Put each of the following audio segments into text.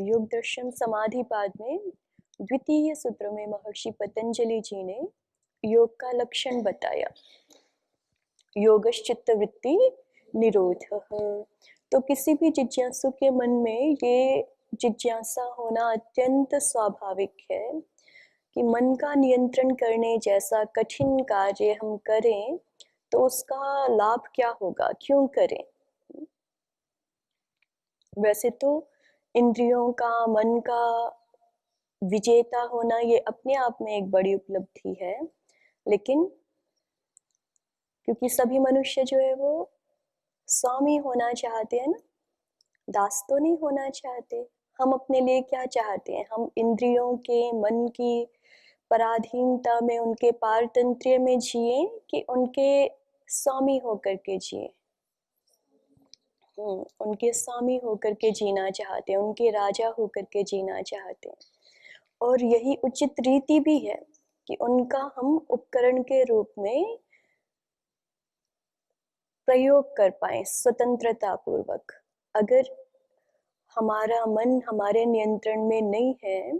योग दर्शन समाधि पाद में द्वितीय सूत्र में महर्षि पतंजलि जी ने योग का लक्षण बताया। योगश्चित्त वृत्ति निरोधः। तो किसी भी जिज्ञासु के मन में ये जिज्ञासा होना अत्यंत स्वाभाविक है कि मन का नियंत्रण करने जैसा कठिन कार्य हम करें तो उसका लाभ क्या होगा, क्यों करें। वैसे तो इंद्रियों का, मन का विजेता होना ये अपने आप में एक बड़ी उपलब्धि है, लेकिन क्योंकि सभी मनुष्य जो है वो स्वामी होना चाहते हैं ना, दास तो नहीं होना चाहते। हम अपने लिए क्या चाहते हैं, हम इंद्रियों के, मन की पराधीनता में, उनके पारतंत्र्य में जिए कि उनके स्वामी होकर के जिए। उनके स्वामी होकर के जीना चाहते हैं, उनके राजा होकर के जीना चाहते हैं। और यही उचित रीति भी है कि उनका हम उपकरण के रूप में प्रयोग कर पाए स्वतंत्रता पूर्वक। अगर हमारा मन हमारे नियंत्रण में नहीं है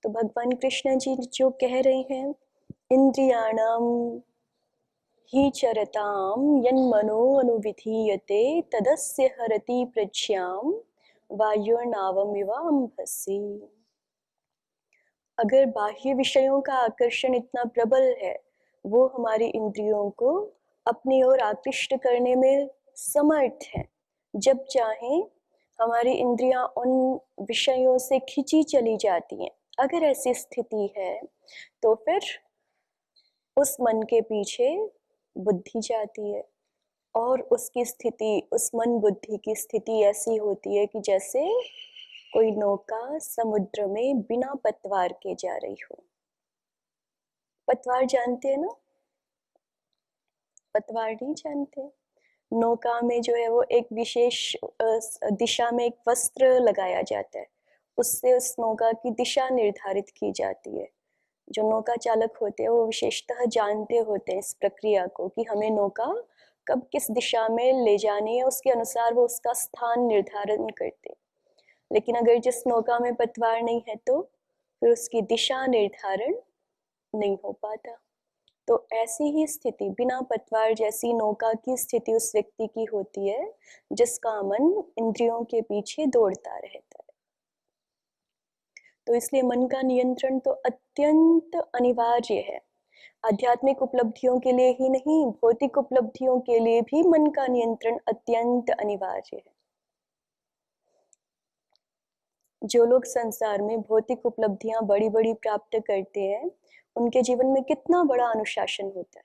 तो भगवान कृष्ण जी जो कह रहे हैं, इंद्रियाणाम ही चरताम यन्मनो अनुविधीयते तदस्य हरति प्रज्ञाम वायुर्नावमिव अंभसि। अगर बाह्य विषयों का आकर्षण इतना प्रबल है, वो हमारी इंद्रियों को अपनी ओर आकृष्ट करने में समर्थ है। जब चाहे हमारी इंद्रियां उन विषयों से खिंची चली जाती हैं। अगर ऐसी स्थिति है तो फिर उस मन के पीछे बुद्धि जाती है और उसकी स्थिति, उस मन बुद्धि की स्थिति ऐसी होती है कि जैसे कोई नौका समुद्र में बिना पतवार के जा रही हो। पतवार जानते हैं ना? पतवार नहीं जानते? नौका में जो है वो एक विशेष दिशा में एक वस्त्र लगाया जाता है, उससे उस नौका की दिशा निर्धारित की जाती है। जो नौका चालक होते हैं वो विशेषतः जानते होते हैं इस प्रक्रिया को कि हमें नौका कब किस दिशा में ले जानी है, उसके अनुसार वो उसका स्थान निर्धारण करते हैं। लेकिन अगर जिस नौका में पतवार नहीं है तो फिर उसकी दिशा निर्धारण नहीं हो पाता। तो ऐसी ही स्थिति, बिना पतवार जैसी नौका की स्थिति उस व्यक्ति की होती है जिसका मन इंद्रियों के पीछे दौड़ता रहता है। तो इसलिए मन का नियंत्रण तो अत्यंत अनिवार्य है। आध्यात्मिक उपलब्धियों के लिए ही नहीं, भौतिक उपलब्धियों के लिए भी मन का नियंत्रण अत्यंत अनिवार्य है। जो लोग संसार में भौतिक उपलब्धियां बड़ी बड़ी प्राप्त करते हैं, उनके जीवन में कितना बड़ा अनुशासन होता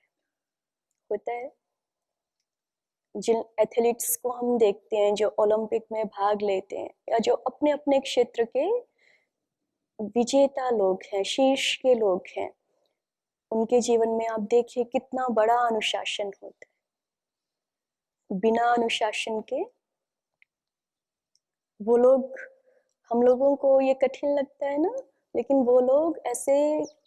है। जिन एथलीट्स को हम देखते हैं जो ओलंपिक में भाग लेते हैं या जो अपने अपने क्षेत्र के विजेता लोग हैं, शीर्ष के लोग हैं, उनके जीवन में आप देखिए कितना बड़ा अनुशासन होता है। बिना अनुशासन के वो लोग, हम लोगों को ये कठिन लगता है ना, लेकिन वो लोग ऐसे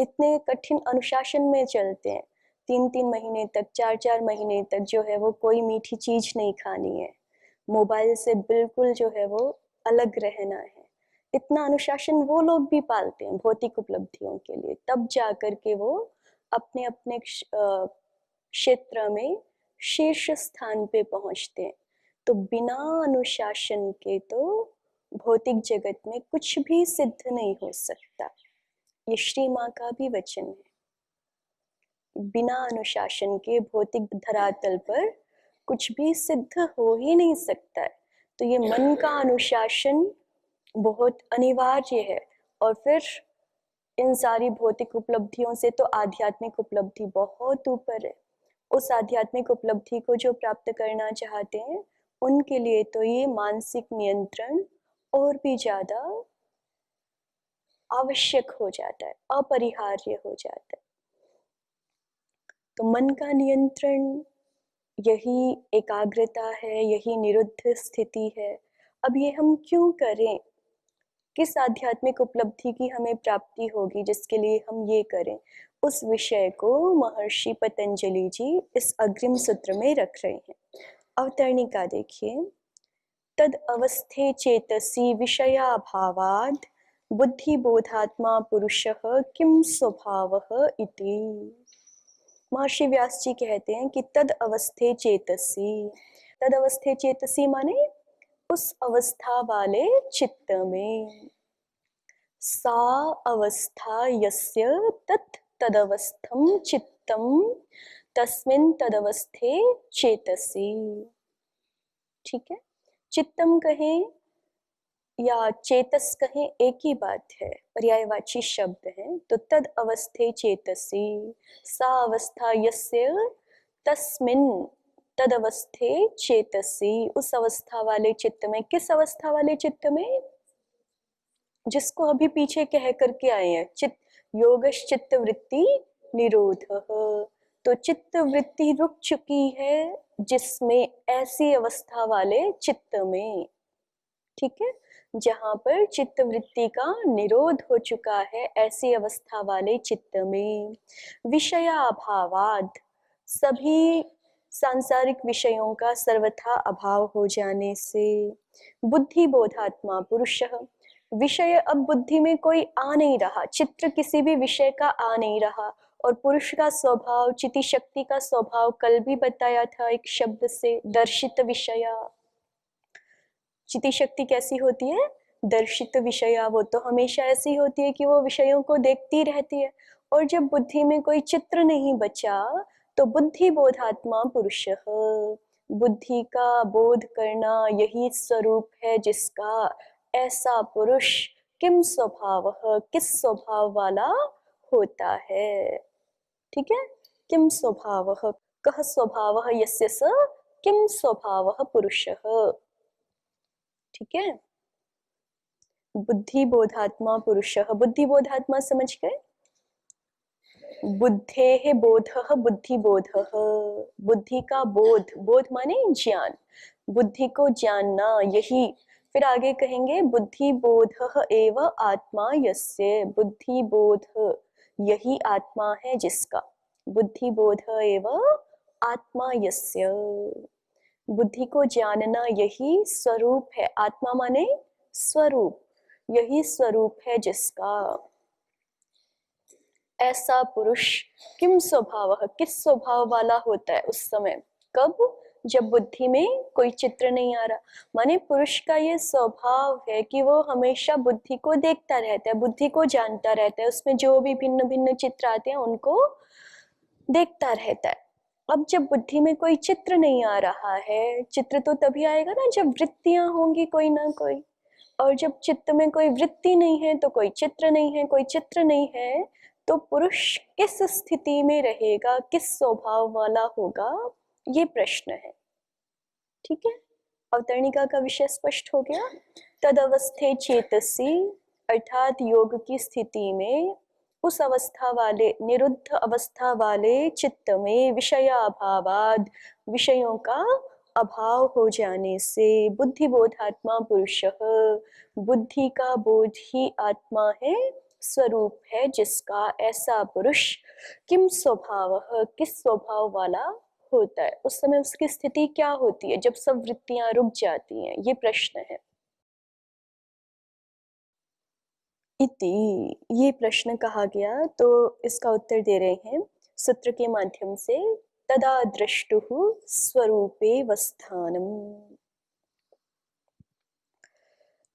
इतने कठिन अनुशासन में चलते हैं। 3-3 महीने तक, 4-4 महीने तक जो है वो कोई मीठी चीज नहीं खानी है, मोबाइल से बिल्कुल जो है वो अलग रहना है। इतना अनुशासन वो लोग भी पालते हैं भौतिक उपलब्धियों के लिए, तब जाकर के वो अपने अपने क्षेत्र में शीर्ष स्थान पे पहुंचते हैं। तो बिना अनुशासन के तो भौतिक जगत में कुछ भी सिद्ध नहीं हो सकता। ये श्री माँ का भी वचन है, बिना अनुशासन के भौतिक धरातल पर कुछ भी सिद्ध हो ही नहीं सकता है। तो ये मन का अनुशासन बहुत अनिवार्य है। और फिर इन सारी भौतिक उपलब्धियों से तो आध्यात्मिक उपलब्धि बहुत ऊपर है। उस आध्यात्मिक उपलब्धि को जो प्राप्त करना चाहते हैं, उनके लिए तो ये मानसिक नियंत्रण और भी ज्यादा आवश्यक हो जाता है, अपरिहार्य हो जाता है। तो मन का नियंत्रण यही एकाग्रता है, यही निरुद्ध स्थिति है। अब ये हम क्यों करें? किस आध्यात्मिक उपलब्धि की हमें प्राप्ति होगी जिसके लिए हम ये करें? उस विषय को महर्षि पतंजलि जी इस अग्रिम सूत्र में रख रहे हैं। अवतरणिका देखिए, तद अवस्थे चेतसी विषयाभावाद् बुद्धिबोधात्मा पुरुषः किम स्वभावः इति। महर्षि व्यास जी कहते हैं कि तद अवस्थे चेतसी, तद अवस्थे चेतसी माने उस अवस्था वाले चित्त में, सा अवस्था यस्य तत् तदवस्थम चित्तम तस्मिन् तदवस्थे चेतसी। ठीक है, चित्तम कहें या चेतस कहें एक ही बात है, पर्यायवाची शब्द है। तो तद अवस्थे चेतसी, सा अवस्था यस्य तस्मिन् तद अवस्थे चेतसी, उस अवस्था वाले चित्त में। किस अवस्था वाले चित्त में? जिसको अभी पीछे कह करके आए हैं, चित्त योगश चित्त वृत्ति निरोध। तो चित्त वृत्ति रुक चुकी है जिसमें, ऐसी अवस्था वाले चित्त में। ठीक है, जहां पर चित्त वृत्ति का निरोध हो चुका है, ऐसी अवस्था वाले चित्त में। विषयाभावाद, सभी सांसारिक विषयों का सर्वथा अभाव हो जाने से। बुद्धि बोधात्मा पुरुषः, विषय अब बुद्धि में कोई आ नहीं रहा, चित्र किसी भी विषय का आ नहीं रहा। और पुरुष का स्वभाव, चिति शक्ति का स्वभाव कल भी बताया था एक शब्द से, दर्शित विषया। चिति शक्ति कैसी होती है? दर्शित विषया। वो तो हमेशा ऐसी होती है कि वो विषयों को देखती रहती है। और जब बुद्धि में कोई चित्र नहीं बचा तो बुद्धि बोधात्मा पुरुषः, बुद्धि का बोध करना यही स्वरूप है जिसका, ऐसा पुरुष किम स्वभावः, किस स्वभाव वाला होता है। ठीक है, किम स्वभावः, कः स्वभावः यस्य स किम स्वभावः पुरुषः। ठीक है, बुद्धिबोधात्मा पुरुषः, बुद्धिबोधात्मा समझ गए? बुद्धेः बोधः बुद्धिबोधः, बुद्धि का बोध, बोध माने ज्ञान, बुद्धि को जानना, यही। फिर आगे कहेंगे बुद्धि बोधः एव आत्मा यस्य, बुद्धि बोध यही आत्मा है जिसका, बुद्धि बोध एव आत्मा यस्य, बुद्धि को जानना यही स्वरूप है। आत्मा माने स्वरूप, यही स्वरूप है जिसका। ऐसा पुरुष किम स्वभाव, किस स्वभाव वाला होता है उस समय? कब? जब बुद्धि में कोई चित्र नहीं आ रहा। माने पुरुष का ये स्वभाव है कि वो हमेशा बुद्धि को देखता रहता है, बुद्धि को जानता रहता है, उसमें जो भी भिन्न भिन्न चित्र आते हैं उनको देखता रहता है। अब जब बुद्धि में कोई चित्र नहीं आ रहा है, चित्र तो तभी आएगा ना जब वृत्तियां होंगी कोई ना कोई, और जब चित्त में कोई वृत्ति नहीं है तो कोई चित्र नहीं है, कोई चित्र नहीं है तो पुरुष किस स्थिति में रहेगा, किस स्वभाव वाला होगा, ये प्रश्न है। ठीक है, अवतरणिका का विषय स्पष्ट हो गया। तदवस्थे चेतसी, अर्थात योग की स्थिति में, उस अवस्था वाले, निरुद्ध अवस्था वाले चित्त में, विषयाभावाद, विषयों का अभाव हो जाने से, बुद्धि बोधात्मा पुरुषः, बुद्धि का बोध ही आत्मा है, स्वरूप है जिसका, ऐसा पुरुष किम स्वभावः, किस स्वभाव वाला होता है। उस समय उसकी स्थिति क्या होती है जब सब वृत्तियां रुक जाती हैं, ये प्रश्न है। इति, ये प्रश्न कहा गया, तो इसका उत्तर दे रहे हैं सूत्र के माध्यम से। तदा दृष्टुः स्वरूपे वस्थानम।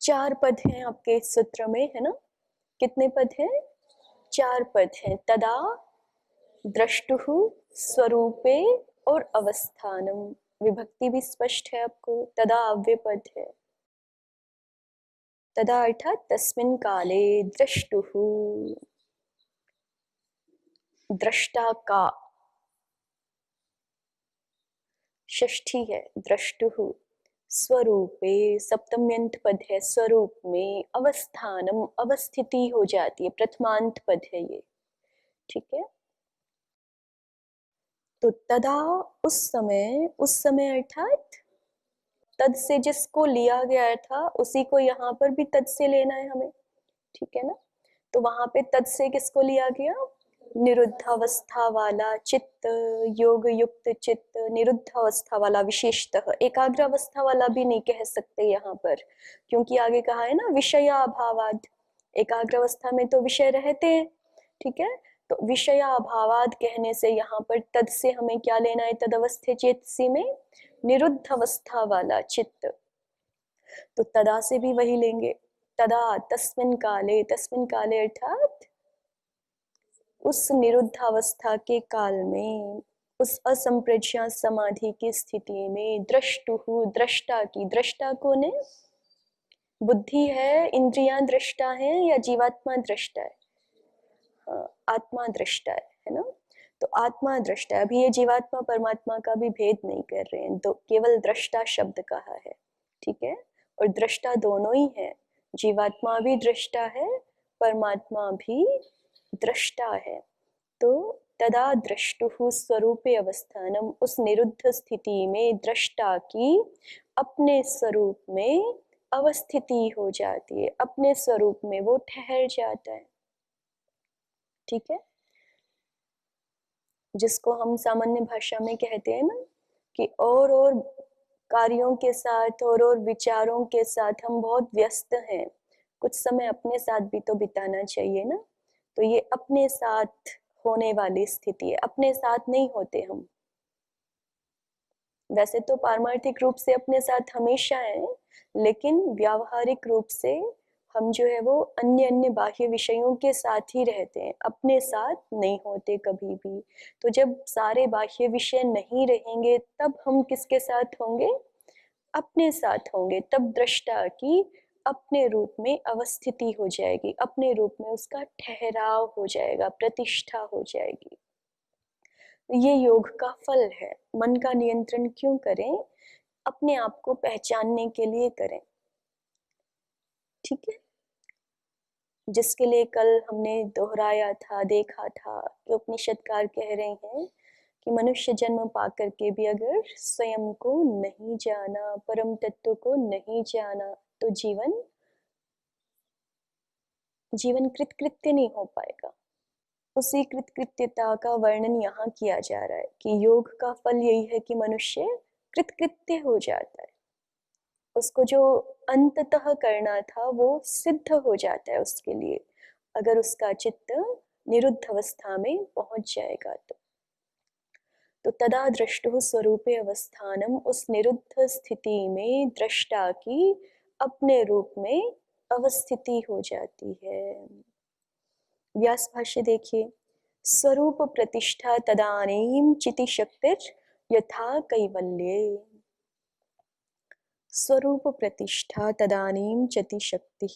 4 पद हैं आपके इस सूत्र में, है ना? कितने पद हैं? 4 पद हैं। तदा, दृष्टुः, स्वरूपे और अवस्थानम। विभक्ति भी स्पष्ट है आपको, तदा अव्यय पद है। तदा अर्थात तस्मिन् काले, दृष्टुः, दृष्टा का, षष्ठी है, दृष्टुः, स्वरूपे, सप्तम्यंत पद है, स्वरूप में, अवस्थानम, अवस्थिति हो जाती है, प्रथमांत पद है ये। ठीक है, तो तदा, उस समय अर्थात तद से जिसको लिया गया था उसी को यहाँ पर भी तद से लेना है हमें। ठीक है ना? तो वहां पे तद से किसको लिया गया? निरुद्धावस्था वाला चित्त, योग युक्त चित्त, निरुद्धावस्था वाला विशेषतः, एकाग्र अवस्था वाला भी नहीं कह सकते यहाँ पर, क्योंकि आगे कहा है ना विषयाभावाद, एकाग्र अवस्था में तो विषय रहते हैं, ठीक है। तो विषयाभावाद कहने से यहाँ पर तद से हमें क्या लेना है, तदवस्थे चेतसी में निरुद्ध अवस्था वाला चित्त, तो तदा से भी वही लेंगे, तदा तस्मिन काले अर्थात उस निरुद्धावस्था के काल में, उस असंप्रज्ञा समाधि की स्थिति में, दृष्टुहु, दृष्टा की, दृष्टा कौन है, बुद्धि है, इंद्रियां दृष्टा है या जीवात्मा दृष्टा है, हाँ, आत्मा दृष्टा है ना। तो आत्मा दृष्टा, अभी ये जीवात्मा परमात्मा का भी भेद नहीं कर रहे हैं, तो केवल दृष्टा शब्द कहा है, ठीक है। और दृष्टा दोनों ही है, जीवात्मा भी दृष्टा है, परमात्मा भी दृष्टा है। तो तदा दृष्टुहु स्वरूपे अवस्थानम, उस निरुद्ध स्थिति में दृष्टा की अपने स्वरूप में अवस्थिति हो जाती है, अपने स्वरूप में वो ठहर जाता है, ठीक है। जिसको हम सामान्य भाषा में कहते हैं ना कि और कार्यों के साथ और विचारों के साथ हम बहुत व्यस्त हैं, कुछ समय अपने साथ भी तो बिताना चाहिए ना। तो ये अपने साथ होने वाली स्थिति है, अपने साथ नहीं होते हम, वैसे तो पारमार्थिक रूप से अपने साथ हमेशा हैं, लेकिन व्यावहारिक रूप से हम जो है वो अन्य बाह्य विषयों के साथ ही रहते हैं, अपने साथ नहीं होते कभी भी। तो जब सारे बाह्य विषय नहीं रहेंगे तब हम किसके साथ होंगे, अपने साथ होंगे, तब दृष्टा की अपने रूप में अवस्थिति हो जाएगी, अपने रूप में उसका ठहराव हो जाएगा, प्रतिष्ठा हो जाएगी। ये योग का फल है। मन का नियंत्रण क्यों करें, अपने आप को पहचानने के लिए करें, ठीक है। जिसके लिए कल हमने दोहराया था, देखा था कि उपनिषदकार कह रहे हैं कि मनुष्य जन्म पाकर के भी अगर स्वयं को नहीं जाना, परम तत्व को नहीं जाना, तो जीवन कृतकृत्य नहीं हो पाएगा। उसी कृतकृत्यता का वर्णन यहाँ किया जा रहा है कि योग का फल यही है कि मनुष्य कृतकृत्य हो जाता है, उसको जो अंततः करना था वो सिद्ध हो जाता है उसके लिए, अगर उसका चित्त निरुद्ध अवस्था में पहुंच जाएगा तो तदा दृष्टुः स्वरूपे अवस्थानम, उस निरुद्ध स्थिति में दृष्टा की अपने रूप में अवस्थिति हो जाती है। व्यास भाष्य देखिए, स्वरूप प्रतिष्ठा तदानीम चिति शक्तिर यथा कैवल्ये, स्वरूप प्रतिष्ठा तदानीम चिति शक्ति,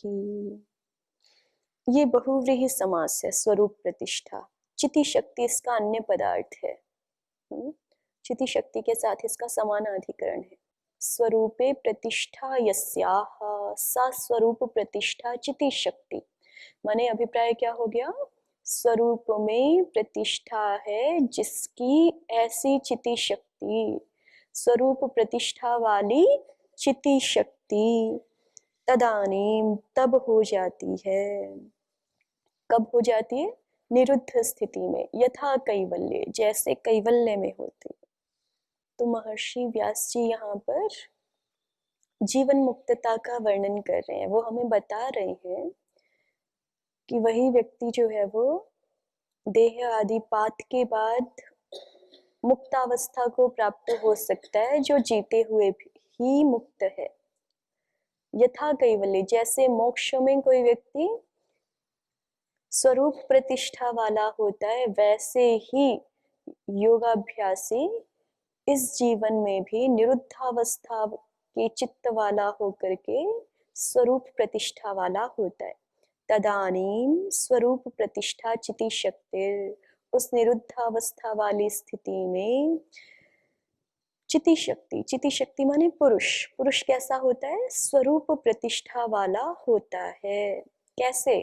ये बहुव्रीहि समास है। स्वरूप प्रतिष्ठा, चिति शक्ति इसका अन्य पदार्थ है, चिति शक्ति के साथ इसका समानाधिकरण है। स्वरूपे प्रतिष्ठा यस्याह, सा स्वरूप प्रतिष्ठा चिति शक्ति, माने अभिप्राय क्या हो गया, स्वरूप में प्रतिष्ठा है जिसकी ऐसी चिति शक्ति, स्वरूप प्रतिष्ठा वाली चिति शक्ति तदानीम तब हो जाती है, कब हो जाती है, निरुद्ध स्थिति में, यथा कैवल्य, जैसे कैवल्य में होती। तो महर्षि व्यास जी यहाँ पर जीवन मुक्तता का वर्णन कर रहे हैं, वो हमें बता रहे हैं कि वही व्यक्ति जो है वो देह आदि पात के बाद मुक्तावस्था को प्राप्त हो सकता है, जो जीते हुए ही मुक्त है। यथा कैवल्य, जैसे मोक्ष में कोई व्यक्ति स्वरूप प्रतिष्ठा वाला होता है, वैसे ही योगाभ्यासी इस जीवन में भी निरुद्धावस्था के चित्त वाला होकर के स्वरूप प्रतिष्ठा वाला होता है। तदानीम स्वरूप प्रतिष्ठा चिति शक्तिर, उस निरुद्धावस्था वाली स्थिति में चिति शक्ति माने पुरुष, पुरुष कैसा होता है, स्वरूप प्रतिष्ठा वाला होता है। कैसे,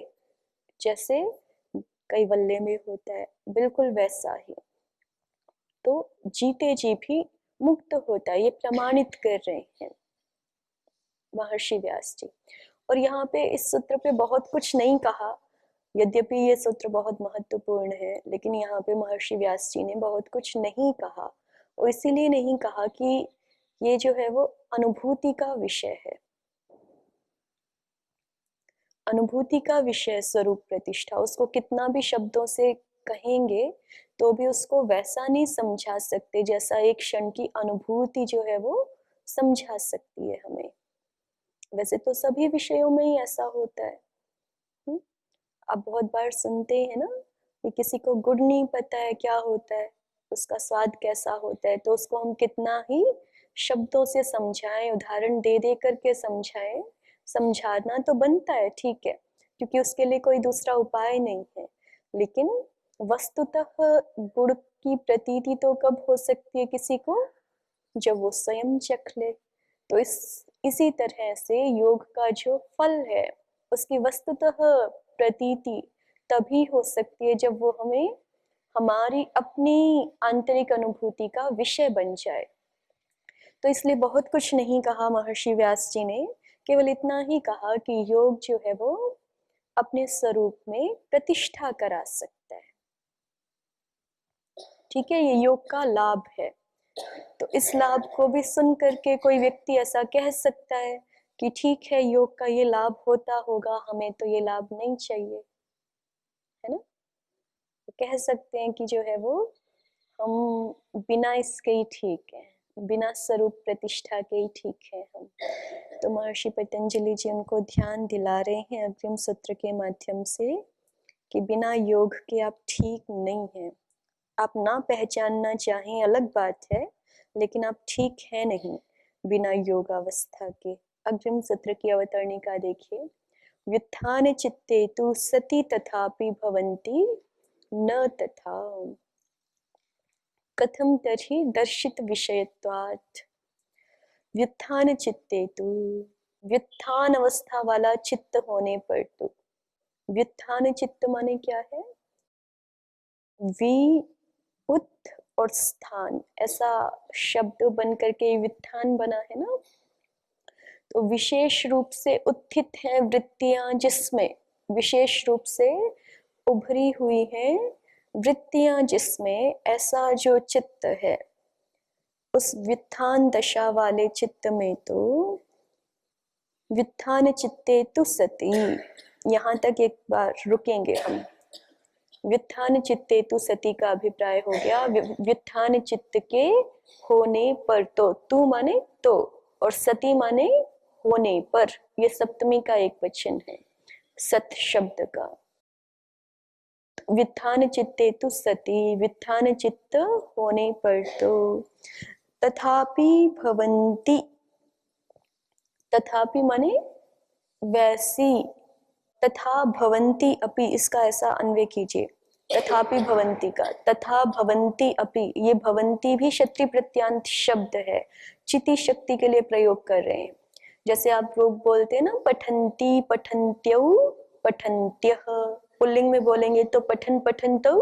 जैसे कैवल्य में होता है, बिल्कुल वैसा ही। तो जीते जी भी मुक्त होता है, ये प्रमाणित कर रहे हैं महर्षि व्यास जी। और यहाँ पे इस सूत्र पे बहुत कुछ नहीं कहा, यद्यपि ये सूत्र बहुत महत्वपूर्ण है, लेकिन यहाँ पे महर्षि व्यास जी ने बहुत कुछ नहीं कहा, और इसीलिए नहीं कहा कि ये जो है वो अनुभूति का विषय है। अनुभूति का विषय स्वरूप प्रतिष्ठा, उसको कितना भी शब्दों से कहेंगे तो भी उसको वैसा नहीं समझा सकते जैसा एक क्षण की अनुभूति जो है वो समझा सकती है हमें। वैसे तो सभी विषयों में ही ऐसा होता है। आप बहुत बार सुनते हैं ना कि किसी को गुड़ नहीं पता है क्या होता है, उसका स्वाद कैसा होता है, तो उसको हम कितना ही शब्दों से समझाएं, उदाहरण दे दे करके समझाएं, समझाना तो बनता है, ठीक है, क्योंकि उसके लिए कोई दूसरा उपाय नहीं है। लेकिन वस्तुतः गुड़ की प्रतीति तो कब हो सकती है किसी को, जब वो स्वयं चख ले। तो इसी तरह से योग का जो फल है उसकी वस्तुतः प्रतीति तभी हो सकती है जब वो हमें हमारी अपनी आंतरिक अनुभूति का विषय बन जाए। तो इसलिए बहुत कुछ नहीं कहा महर्षि व्यास जी ने, केवल इतना ही कहा कि योग जो है वो अपने स्वरूप में प्रतिष्ठा करा सकता है। ठीक है, ये योग का लाभ है। तो इस लाभ को भी सुन करके कोई व्यक्ति ऐसा कह सकता है कि ठीक है, योग का ये लाभ होता होगा, हमें तो ये लाभ नहीं चाहिए, है ना। तो कह सकते हैं कि जो है वो हम बिना इसके ही ठीक है, बिना स्वरूप प्रतिष्ठा के ही ठीक है हम। तो महर्षि पतंजलि जी उनको ध्यान दिला रहे हैं अग्रिम सूत्र के माध्यम से कि बिना योग के आप ठीक नहीं हैं। आप ना पहचानना चाहें अलग बात है, लेकिन आप ठीक है नहीं बिना योग अवस्था के। अग्रिम सूत्र की अवतरणिका देखिए। व्युत्थान चित्ते तु सति तथापि भवन्ति न तथा, कथम तर्हि दर्शित विषयत्वात्। व्युत्थान चित्ते तु, व्युत्थान अवस्था वाला चित्त होने पर तो, व्युत्थान चित्त माने क्या है, वी उत और स्थान ऐसा शब्द बन करके व्युत्थान बना है ना। तो विशेष रूप से उत्थित है वृत्तियां, जिसमें विशेष रूप से उभरी हुई हैं वृत्तियां, जिसमें ऐसा जो चित्त है, उस व्युत्थान दशा वाले चित्त में तो व्युत्थान चित्ते तु सति। यहाँ तक एक बार रुकेंगे हम। व्युत्थान चित्ते तु सति का अभिप्राय हो गया व्युत्थान चित्त के होने पर तो, तू माने तो और सती माने होने पर, ये सप्तमी का एक वचन है सत शब्द का। व्युत्थान चित्ते तु सति, व्युत्थान चित्त होने पर तो, तथापि भवन्ति, तथापि माने वैसी, तथा भवन्ति अपि, इसका ऐसा अन्वय कीजिए तथापि भवन्ति का। तथा भवन्ति अपि, ये भवन्ति भी क्षत्रिय प्रत्यांत शब्द है, चिति शक्ति के लिए प्रयोग कर रहे हैं। जैसे आप लोग बोलते हैं ना पठन्ति पठन्त्यौ पठन्त्यः, पुल्लिंग में बोलेंगे तो पठन पठन्तौ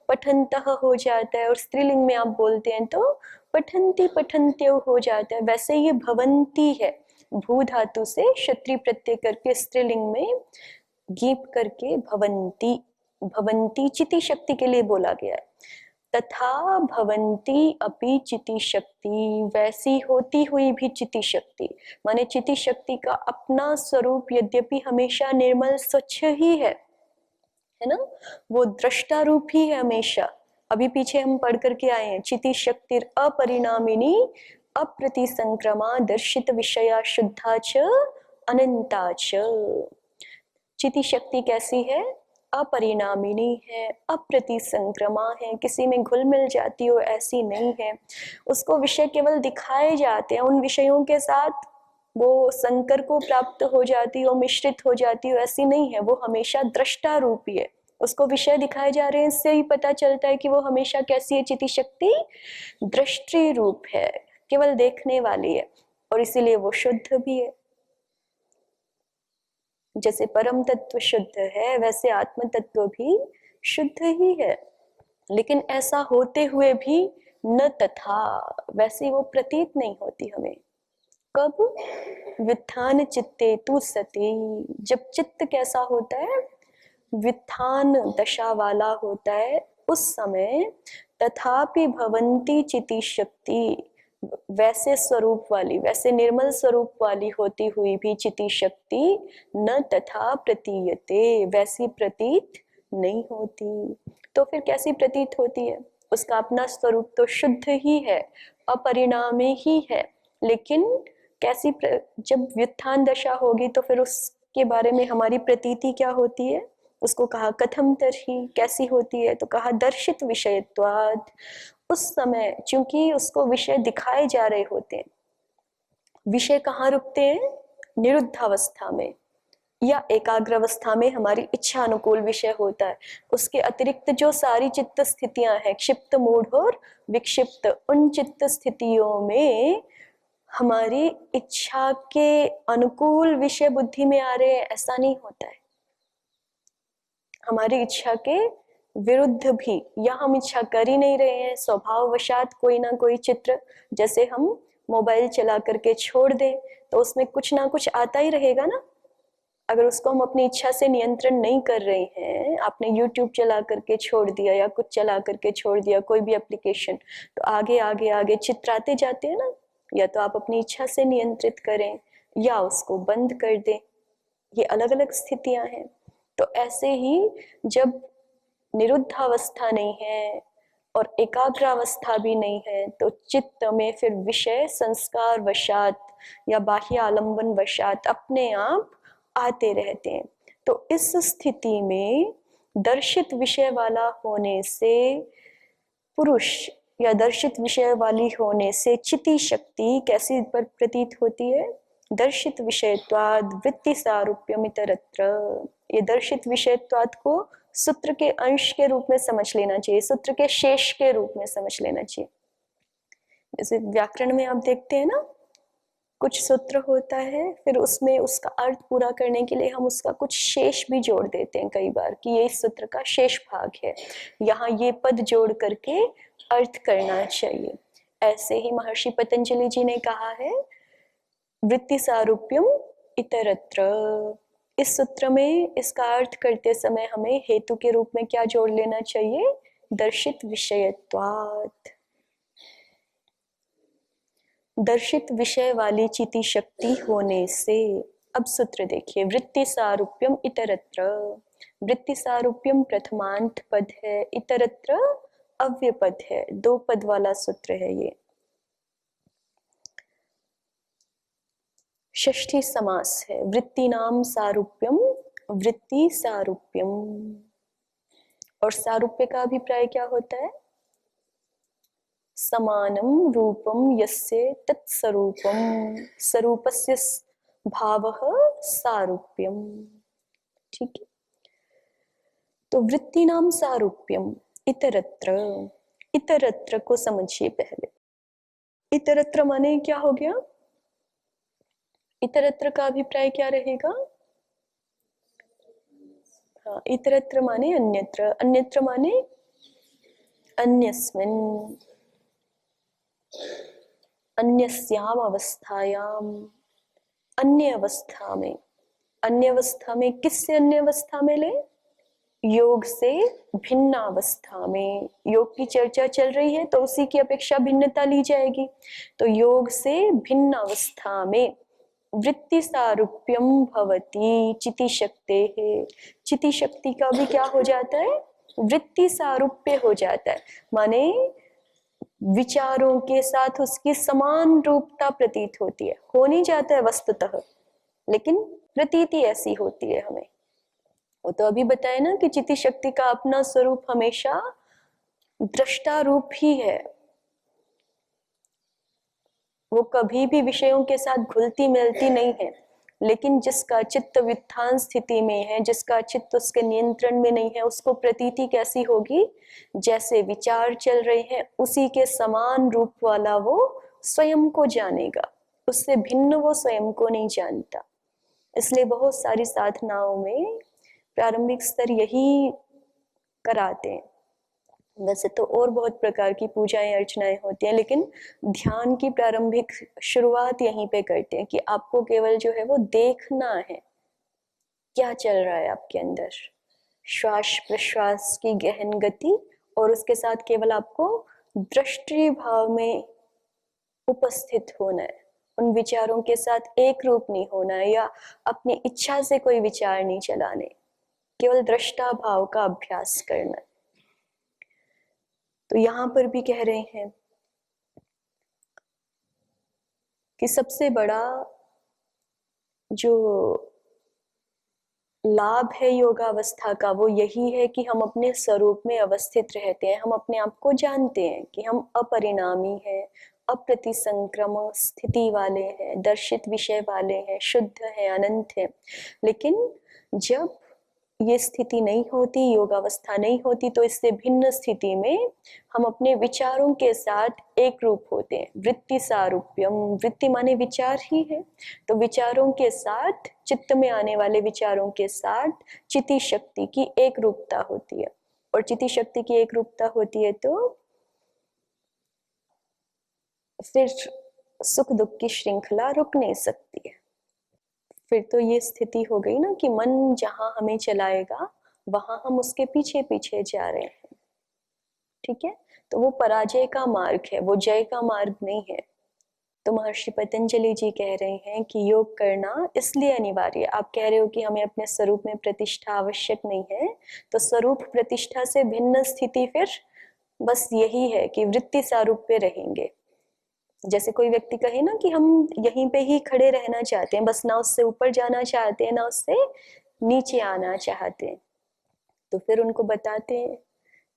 पठन्तः हो जाता है, और स्त्रीलिंग में आप बोलते हैं तो पठन्ति पठन्त्यौ हो जाता है। वैसे ये भवन्ति है, भू धातु से क्षत्रिय प्रत्यय करके स्त्रीलिंग में गीप करके भवन्ति, भवन्ति चिति शक्ति के लिए बोला गया है। तथा भवन्ति अपि चिति शक्ति, वैसी होती हुई भी चिति शक्ति, माने चिति शक्ति का अपना स्वरूप यद्यपि हमेशा निर्मल स्वच्छ ही है ना, वो दृष्टा रूप ही है हमेशा। अभी पीछे हम पढ़ करके आए हैं, चिति शक्ति अपरिणामिनी अप्रतिसंक्रमा दर्शित विषया शुद्धा च अनंता च। चिति शक्ति कैसी है, अपरिणामिनी है, अप्रतिसंक्रमा है, किसी में घुल मिल जाती हो ऐसी नहीं है। उसको विषय केवल दिखाए जाते हैं, उन विषयों के साथ वो संकर को प्राप्त हो जाती हो, मिश्रित हो जाती हो, ऐसी नहीं है। वो हमेशा दृष्टा रूपी है, उसको विषय दिखाए जा रहे हैं, इससे ही पता चलता है कि वो हमेशा कैसी है, चिति शक्ति दृष्टि रूप है, केवल देखने वाली है, और इसीलिए वो शुद्ध भी है। जैसे परम तत्व शुद्ध है, वैसे आत्म तत्व भी शुद्ध ही है। लेकिन ऐसा होते हुए भी न तथा, वैसे वो प्रतीत नहीं होती हमें। कब, व्युत्थान चित्ते तु सति, जब चित्त कैसा होता है, व्युत्थान दशा वाला होता है उस समय तथापि भवंती चिति शक्ति, वैसे स्वरूप वाली, वैसे निर्मल स्वरूप वाली होती हुई भी चिति शक्ति न तथा प्रतीयते, वैसी प्रतीत नहीं होती। तो फिर कैसी प्रतीत होती है? उसका अपना स्वरूप तो शुद्ध ही है, अपरिणामी ही है, लेकिन कैसी जब व्युत्थान दशा होगी तो फिर उसके बारे में हमारी प्रतीति क्या होती है? उसको कहा कथम तरही, कैसी होती है? तो कहा दर्शित विषयत्वात्। उस समय चूंकि उसको विषय दिखाए जा रहे होते हैं, विषय कहाँ रुकते हैं? निरुद्धावस्था में या एकाग्रावस्था में हमारी इच्छा अनुकूल विषय होता है। उसके अतिरिक्त जो सारी चित्त स्थितियां हैं, क्षिप्त, मूढ़ और विक्षिप्त, उन चित्त स्थितियों में हमारी इच्छा के अनुकूल विषय बुद्धि में आ रहे हैं, ऐसा नहीं होता है। हमारी इच्छा के विरुद्ध भी, या हम इच्छा कर ही नहीं रहे हैं, स्वभाववशात कोई ना कोई चित्र, जैसे हम मोबाइल चला करके छोड़ दें तो उसमें कुछ ना कुछ आता ही रहेगा ना। अगर उसको हम अपनी इच्छा से नियंत्रण नहीं कर रहे हैं, आपने YouTube चला करके छोड़ दिया या कुछ चला करके छोड़ दिया, कोई भी एप्लीकेशन, तो आगे आगे आगे चित्र आते जाते हैं ना। या तो आप अपनी इच्छा से नियंत्रित करें या उसको बंद कर दें, ये अलग अलग स्थितियां हैं। तो ऐसे ही जब निरुद्धावस्था नहीं है और एकाग्रावस्था भी नहीं है तो चित्त में फिर विषय संस्कार वशात या बाह्य आलंबन वशात अपने आप आते रहते हैं। तो इस स्थिति में दर्शित विषय वाला होने से पुरुष या दर्शित विषय वाली होने से चिति शक्ति कैसी पर प्रतीत होती है? दर्शित विषयत्वाद वृत्ति सारूप्यम इतरत्र। ये दर्शित विषयत्वाद को सूत्र के अंश के रूप में समझ लेना चाहिए, सूत्र के शेष के रूप में समझ लेना चाहिए। जैसे व्याकरण में आप देखते हैं ना, कुछ सूत्र होता है, फिर उसमें उसका अर्थ पूरा करने के लिए हम उसका कुछ शेष भी जोड़ देते हैं कई बार, कि ये इस सूत्र का शेष भाग है, यहाँ ये पद जोड़ करके अर्थ करना चाहिए। ऐसे ही महर्षि पतंजलि जी ने कहा है वृत्ति सारूप्यम इतरत्र। इस सूत्र में इसका अर्थ करते समय हमें हेतु के रूप में क्या जोड़ लेना चाहिए? दर्शित विषयत्वात्। दर्शित विषय वाली चिति शक्ति होने से, अब सूत्र देखिए, वृत्ति सारूप्यम इतरत्र। वृत्ति सारूप्यम प्रथमांत पद है, इतरत्र अव्यय पद है, दो पद वाला सूत्र है ये। षष्ठी समास है, वृत्ति नाम सारूप्यम, वृत्ति सारूप्यम। और सारूप्य का अभिप्राय क्या होता है? समानम रूपम यस्य तत्स्वरूपम, स्वरूपस्य भावः सारूप्यम। ठीक है, तो वृत्ति नाम सारूप्यम इतरत्र। इतरत्र को समझिए पहले। इतरत्र माने क्या हो गया? इतरत्र का अभिप्राय क्या रहेगा? हाँ, इतरत्र माने अन्यत्र, अन्यत्र माने अन्यस्मिन्, अन्यस्याम अवस्थायाम, अन्य अवस्था में। अन्य अवस्था में किससे अन्य अवस्था में ले? योग से भिन्न अवस्था में। योग की चर्चा चल रही है तो उसी की अपेक्षा भिन्नता ली जाएगी। तो योग से भिन्न अवस्था में वृत्ति सारूप्यम भवति चिति शक्ते है। चिति शक्ति का भी क्या हो जाता है? वृत्ति सारूप्य हो जाता है, माने विचारों के साथ उसकी समान रूपता प्रतीत होती है। हो नहीं जाता है वस्तुतः, लेकिन प्रतीति ऐसी होती है हमें। वो तो अभी बताए ना कि चिति शक्ति का अपना स्वरूप हमेशा दृष्टा रूप ही है, वो कभी भी विषयों के साथ घुलती मिलती नहीं है। लेकिन जिसका चित्त व्युत्थान स्थिति में है, जिसका चित्त उसके नियंत्रण में नहीं है, उसको प्रतीति कैसी होगी? जैसे विचार चल रहे हैं उसी के समान रूप वाला वो स्वयं को जानेगा, उससे भिन्न वो स्वयं को नहीं जानता। इसलिए बहुत सारी साधनाओं में प्रारंभिक स्तर यही कराते हैं। वैसे तो और बहुत प्रकार की पूजाएं अर्चनाएं होती हैं, लेकिन ध्यान की प्रारंभिक शुरुआत यहीं पे करते हैं कि आपको केवल जो है वो देखना है क्या चल रहा है आपके अंदर। श्वास प्रश्वास की गहन गति, और उसके साथ केवल आपको दृष्टि भाव में उपस्थित होना है। उन विचारों के साथ एक रूप नहीं होना है या अपनी इच्छा से कोई विचार नहीं चलाने, केवल दृष्टा भाव का अभ्यास करना है। तो यहाँ पर भी कह रहे हैं कि सबसे बड़ा जो लाभ है योगावस्था का वो यही है कि हम अपने स्वरूप में अवस्थित रहते हैं, हम अपने आप को जानते हैं कि हम अपरिणामी हैं, अप्रतिसंक्रम स्थिति वाले हैं, दर्शित विषय वाले हैं, शुद्ध हैं, अनंत हैं। लेकिन जब ये स्थिति नहीं होती, योगावस्था नहीं होती, तो इससे भिन्न स्थिति में हम अपने विचारों के साथ एक रूप होते हैं। वृत्ति सारूप्यम, वृत्ति माने विचार ही है, तो विचारों के साथ, चित्त में आने वाले विचारों के साथ चिति शक्ति की एक रूपता होती है। और चिति शक्ति की एक रूपता होती है तो फिर सुख दुख की श्रृंखला रुक नहीं सकती है। फिर तो ये स्थिति हो गई ना कि मन जहां हमें चलाएगा वहां हम उसके पीछे पीछे जा रहे हैं। ठीक है, तो वो पराजय का मार्ग है, वो जय का मार्ग नहीं है। तो महर्षि पतंजलि जी कह रहे हैं कि योग करना इसलिए अनिवार्य है। आप कह रहे हो कि हमें अपने स्वरूप में प्रतिष्ठा आवश्यक नहीं है, तो स्वरूप प्रतिष्ठा से भिन्न स्थिति फिर बस यही है कि वृत्ति सारूप्य रहेंगे। जैसे कोई व्यक्ति कहे ना कि हम यहीं पे ही खड़े रहना चाहते हैं, बस ना उससे ऊपर जाना चाहते हैं ना उससे नीचे आना चाहते हैं, तो फिर उनको बताते हैं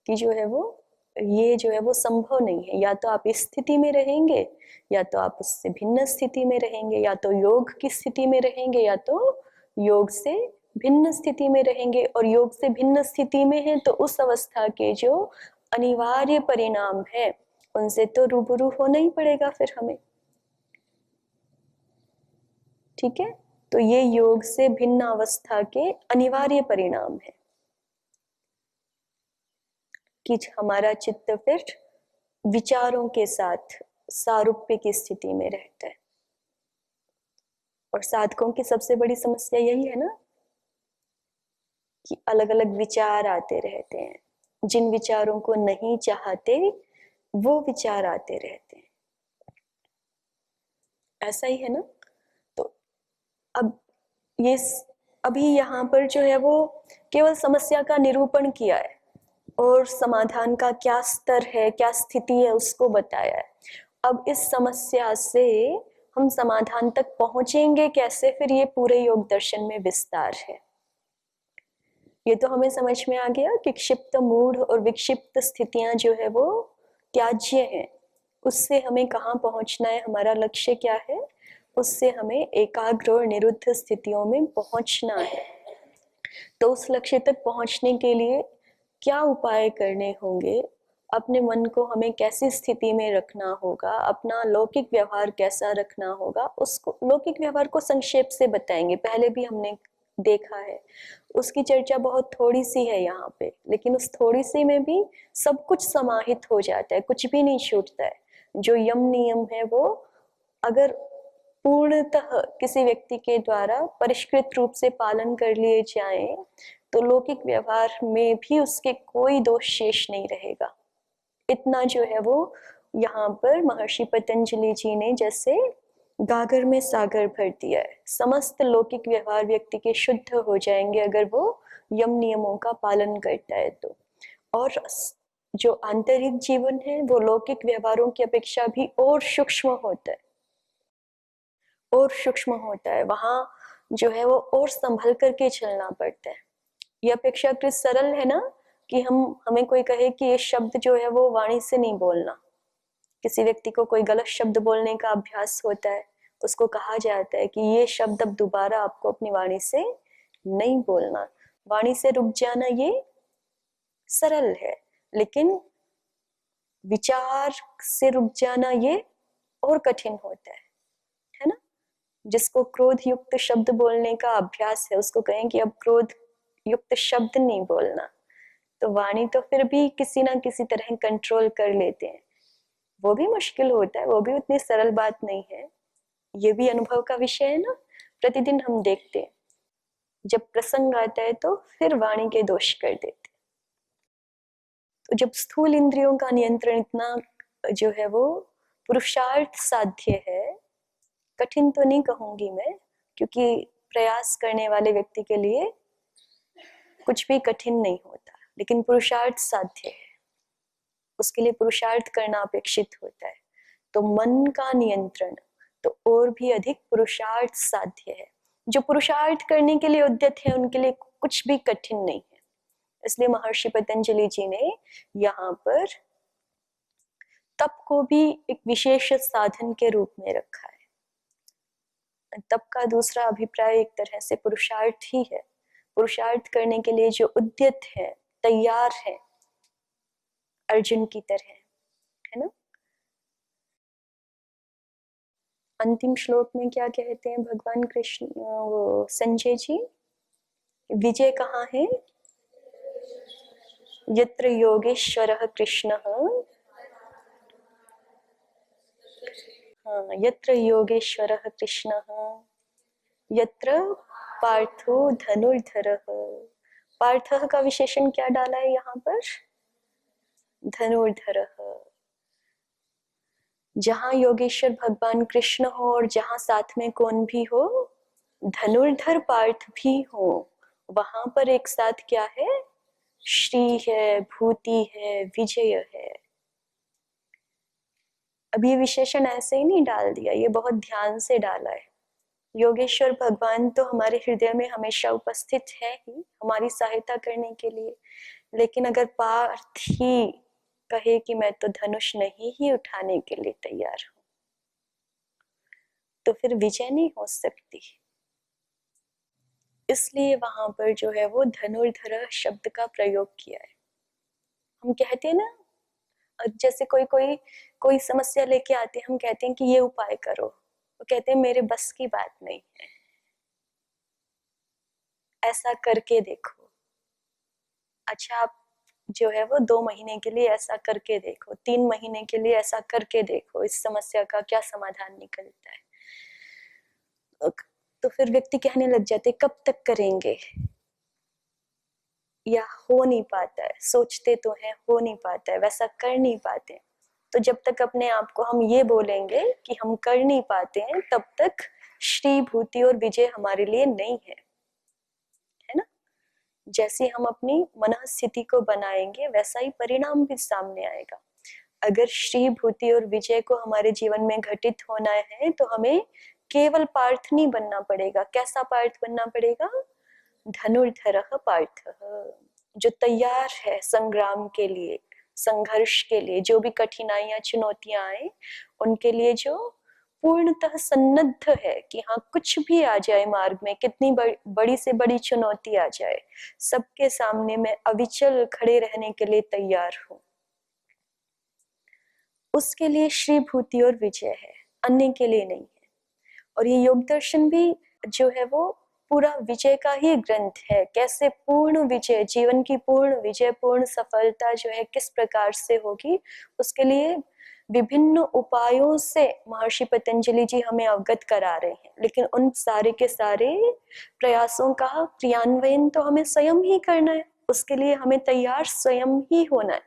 कि जो है वो ये जो है वो संभव नहीं है। या तो आप इस स्थिति में रहेंगे, या तो आप उससे भिन्न स्थिति में रहेंगे, या तो योग की स्थिति में रहेंगे, या तो योग से भिन्न स्थिति में रहेंगे। और योग से भिन्न स्थिति में है तो उस अवस्था के जो अनिवार्य परिणाम है उनसे तो रूबरू होना ही पड़ेगा फिर हमें। ठीक है, तो ये योग से भिन्न अवस्था के अनिवार्य परिणाम है कि हमारा चित्त फिर विचारों के साथ सारूप्य की स्थिति में रहता है। और साधकों की सबसे बड़ी समस्या यही है ना कि अलग अलग विचार आते रहते हैं, जिन विचारों को नहीं चाहते वो विचार आते रहते हैं। ऐसा ही है ना। तो अब ये अभी यहाँ पर जो है वो केवल समस्या का निरूपण किया है और समाधान का क्या स्तर है, क्या स्थिति है उसको बताया है। अब इस समस्या से हम समाधान तक पहुंचेंगे कैसे, फिर ये पूरे योग दर्शन में विस्तार है। ये तो हमें समझ में आ गया कि क्षिप्त मूढ़ और विक्षिप्त स्थितियां जो है वो त्याज्य हैं। उससे हमें कहाँ पहुंचना है, हमारा लक्ष्य क्या है, उससे हमें एकाग्र और निरुद्ध स्थितियों में पहुंचना है। तो उस लक्ष्य तक पहुंचने के लिए क्या उपाय करने होंगे, अपने मन को हमें कैसी स्थिति में रखना होगा, अपना लौकिक व्यवहार कैसा रखना होगा, उसको लौकिक व्यवहार को संक्षेप से बताएंगे। पहले भी हमने देखा है, उसकी चर्चा बहुत थोड़ी सी है यहाँ पे, लेकिन उस थोड़ी सी में भी सब कुछ समाहित हो जाता है, कुछ भी नहीं छूटता है। जो यम नियम है वो अगर पूर्णतः किसी व्यक्ति के द्वारा परिष्कृत रूप से पालन कर लिए जाएं तो लौकिक व्यवहार में भी उसके कोई दोष शेष नहीं रहेगा। इतना जो है वो यहाँ पर महर्षि पतंजलि जी ने जैसे गागर में सागर भर दिया है। समस्त लौकिक व्यवहार व्यक्ति के शुद्ध हो जाएंगे अगर वो यम नियमों का पालन करता है तो। और जो आंतरिक जीवन है वो लौकिक व्यवहारों की अपेक्षा भी और सूक्ष्म होता है, और सूक्ष्म होता है। वहां जो है वो और संभल करके चलना पड़ता है। ये अपेक्षाकृत सरल है ना कि हमें कोई कहे कि ये शब्द जो है वो वाणी से नहीं बोलना। किसी व्यक्ति को कोई गलत शब्द बोलने का अभ्यास होता है, उसको कहा जाता है कि ये शब्द अब दोबारा आपको अपनी वाणी से नहीं बोलना। वाणी से रुक जाना ये सरल है, लेकिन विचार से रुक जाना ये और कठिन होता है ना। जिसको क्रोध युक्त शब्द बोलने का अभ्यास है उसको कहें कि अब क्रोध युक्त शब्द नहीं बोलना, तो वाणी तो फिर भी किसी ना किसी तरह कंट्रोल कर लेते हैं। वो भी मुश्किल होता है, वो भी उतनी सरल बात नहीं है। ये भी अनुभव का विषय है ना, प्रतिदिन हम देखते हैं। जब प्रसंग आता है तो फिर वाणी के दोष कर देते। तो जब स्थूल इंद्रियों का नियंत्रण इतना जो है वो पुरुषार्थ साध्य है, कठिन तो नहीं कहूंगी मैं, क्योंकि प्रयास करने वाले व्यक्ति के लिए कुछ भी कठिन नहीं होता, लेकिन पुरुषार्थ साध्य है, उसके लिए पुरुषार्थ करना अपेक्षित होता है। तो मन का नियंत्रण तो और भी अधिक पुरुषार्थ साध्य है। जो पुरुषार्थ करने के लिए उद्यत है उनके लिए कुछ भी कठिन नहीं है। इसलिए महर्षि पतंजलि जी ने यहाँ पर तप को भी एक विशेष साधन के रूप में रखा है। तप का दूसरा अभिप्राय एक तरह से पुरुषार्थ ही है। पुरुषार्थ करने के लिए जो उद्यत है, तैयार है, अर्जुन की तरह, है ना। अंतिम श्लोक में क्या कहते हैं भगवान कृष्ण, वो संजय जी, विजय कहाँ है? यत्र योगेश्वरः कृष्णः, हाँ, यत्र योगेश्वरः कृष्णः, यत्र पार्थो धनुर्धरः। पार्थः का विशेषण क्या डाला है यहाँ पर? धनुर्धरः। जहाँ योगेश्वर भगवान कृष्ण हो और जहाँ साथ में कौन भी हो, धनुर्धर पार्थ भी हो, वहां पर एक साथ क्या है? श्री है, भूति है, विजय है। अब ये विशेषण ऐसे ही नहीं डाल दिया, ये बहुत ध्यान से डाला है। योगेश्वर भगवान तो हमारे हृदय में हमेशा उपस्थित है ही, हमारी सहायता करने के लिए, लेकिन अगर पार्थ ही कहे कि मैं तो धनुष नहीं ही उठाने के लिए तैयार हूं, तो फिर विजय नहीं हो सकती। इसलिए वहां पर जो है वो धनुर्धर शब्द का प्रयोग किया है। हम कहते हैं ना, जैसे कोई कोई कोई समस्या लेके आते हैं, हम कहते हैं कि ये उपाय करो, वो कहते हैं मेरे बस की बात नहीं है, ऐसा करके देखो। अच्छा, आप जो है वो 2 महीने के लिए ऐसा करके देखो, 3 महीने के लिए ऐसा करके देखो, इस समस्या का क्या समाधान निकलता है। तो फिर व्यक्ति कहने लग जाते कब तक करेंगे, या हो नहीं पाता है, सोचते तो हैं, हो नहीं पाता है, वैसा कर नहीं पाते। तो जब तक अपने आप को हम ये बोलेंगे कि हम कर नहीं पाते हैं, तब तक श्री, भूति और विजय हमारे लिए नहीं है, है ना। जैसे हम अपनी मन स्थिति को बनाएंगे वैसा ही परिणाम भी सामने आएगा। अगर श्री, भूति और विजय को हमारे जीवन में घटित होना है तो हमें केवल पार्थ नहीं बनना पड़ेगा। कैसा पार्थ बनना पड़ेगा? धनुर्धरः पार्थः, जो तैयार है संग्राम के लिए, संघर्ष के लिए, जो भी कठिनाइयां, चुनौतियां आए उनके लिए जो पूर्णतः सन्नद्ध है कि हाँ कुछ भी आ जाए मार्ग में, कितनी बड़ी से बड़ी चुनौती आ जाए, सबके सामने मैं अविचल खड़े रहने के लिए तैयार हूं। उसके लिए श्री, भूति और विजय है, अन्य के लिए नहीं है। और ये योग दर्शन भी जो है वो पूरा विजय का ही ग्रंथ है। कैसे पूर्ण विजय, जीवन की पूर्ण विजय, पूर्ण सफलता जो है किस प्रकार से होगी, उसके लिए विभिन्न उपायों से महर्षि पतंजलि जी हमें अवगत करा रहे हैं। लेकिन उन सारे के सारे प्रयासों का क्रियान्वयन तो हमें स्वयं ही करना है, उसके लिए हमें तैयार स्वयं ही होना है।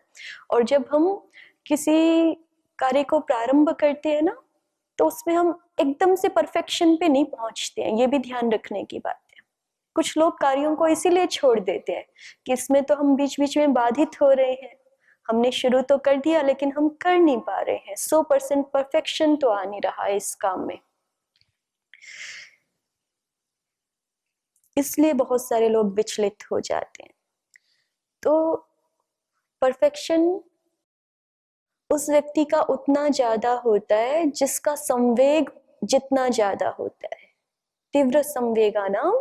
और जब हम किसी कार्य को प्रारंभ करते हैं ना, तो उसमें हम एकदम से परफेक्शन पे नहीं पहुंचते हैं, ये भी ध्यान रखने की बात है। कुछ लोग कार्यों को इसीलिए छोड़ देते हैं कि इसमें तो हम बीच बीच में बाधित हो रहे हैं, हमने शुरू तो कर दिया लेकिन हम कर नहीं पा रहे हैं, 100% परफेक्शन तो आ नहीं रहा है इस काम में। इसलिए बहुत सारे लोग विचलित हो जाते हैं। तो परफेक्शन उस व्यक्ति का उतना ज्यादा होता है जिसका संवेग जितना ज्यादा होता है। तीव्र संवेगानाम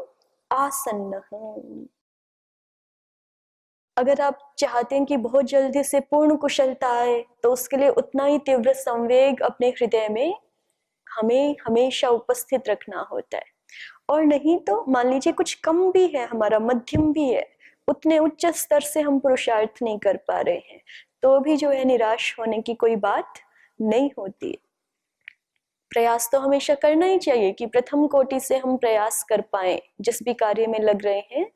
आसन्न। अगर आप चाहते हैं कि बहुत जल्दी से पूर्ण कुशलता आए, तो उसके लिए उतना ही तीव्र संवेग अपने हृदय में हमें हमेशा उपस्थित रखना होता है। और नहीं तो मान लीजिए कुछ कम भी है, हमारा मध्यम भी है, उतने उच्च स्तर से हम पुरुषार्थ नहीं कर पा रहे हैं, तो भी जो है निराश होने की कोई बात नहीं होती। प्रयास तो हमेशा करना ही चाहिए कि प्रथम कोटि से हम प्रयास कर पाए, जिस भी कार्य में लग रहे हैं